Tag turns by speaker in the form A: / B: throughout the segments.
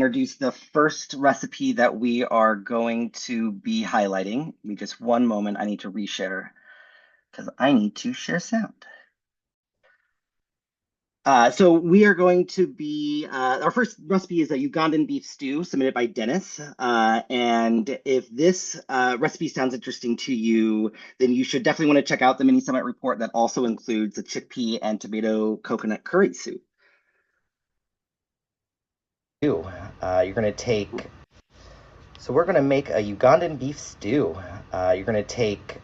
A: Introduce the first recipe that we are going to be highlighting. Give me just one moment. I need to reshare because I need to share sound. So we are going to be, our first recipe is a Ugandan beef stew submitted by Dennis. And if this recipe sounds interesting to you, then you should definitely want to check out the Mini-Summit report that also includes a chickpea and tomato coconut curry soup.
B: You're going to take, so we're going to make a Ugandan beef stew. You're going to take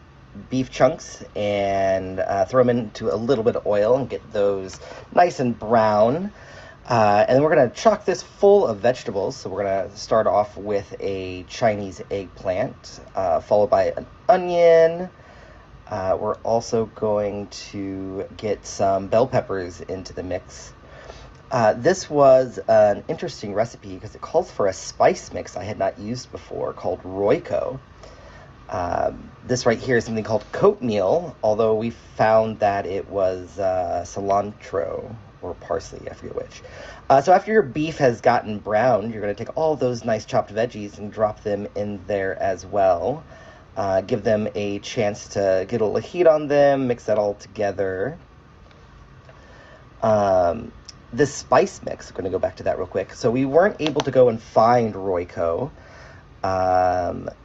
B: beef chunks and throw them into a little bit of oil and get those nice and brown. And then we're going to chock this full of vegetables. So we're going to start off with a Chinese eggplant, followed by an onion. We're also going to get some bell peppers into the mix. This was an interesting recipe because it calls for a spice mix I had not used before called Royco. This right here is something called coatmeal, although we found that it was cilantro or parsley, I forget which. So after your beef has gotten brown, you're going to take all those nice chopped veggies and drop them in there as well. Give them a chance to get a little heat on them, mix that all together. This spice mix, I'm going to go back to that real quick. So we weren't able to go and find Royco.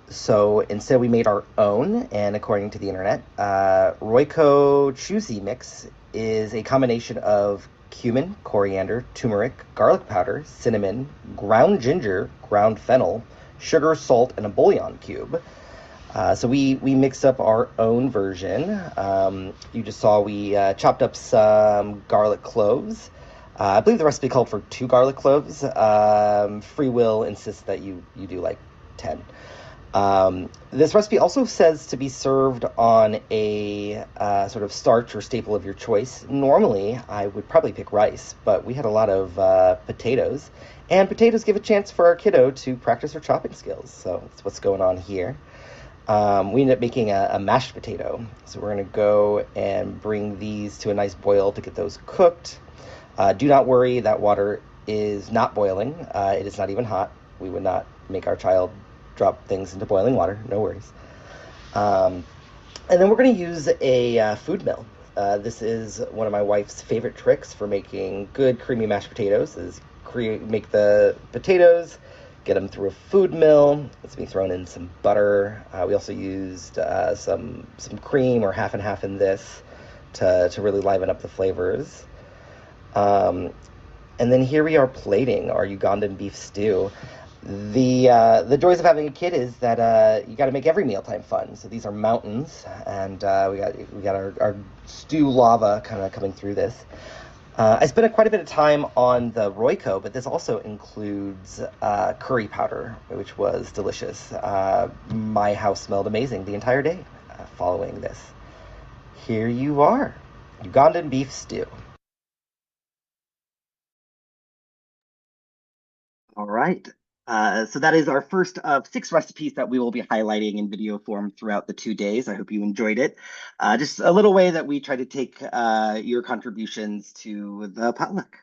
B: So instead we made our own, and according to the internet, Royco Choosy Mix is a combination of cumin, coriander, turmeric, garlic powder, cinnamon, ground ginger, ground fennel, sugar, salt, and a bouillon cube. So we mixed up our own version. You just saw we chopped up some garlic cloves. I believe the recipe called for 2 garlic cloves. Free will insists that you do like 10. This recipe also says to be served on a sort of starch or staple of your choice. Normally, I would probably pick rice, but we had a lot of potatoes, and potatoes give a chance for our kiddo to practice her chopping skills. So that's what's going on here. We ended up making a mashed potato. So we're going to go and bring these to a nice boil to get those cooked. Do not worry, that water is not boiling. It is not even hot. We would not make our child drop things into boiling water. No worries. And then we're going to use a food mill. This is one of my wife's favorite tricks for making good creamy mashed potatoes, is make the potatoes, get them through a food mill. Let's be thrown in some butter. We also used some cream or half and half in this to really liven up the flavors. And then here we are plating our Ugandan beef stew. The joys of having a kid is that you got to make every mealtime fun. So these are mountains, and we got our stew lava kind of coming through this. I spent quite a bit of time on the Royco, but this also includes curry powder, which was delicious. My house smelled amazing the entire day following this. Here you are, Ugandan beef stew.
A: All right. So that is our first of 6 recipes that we will be highlighting in video form throughout the 2 days. I hope you enjoyed it. Just a little way that we try to take your contributions to the potluck.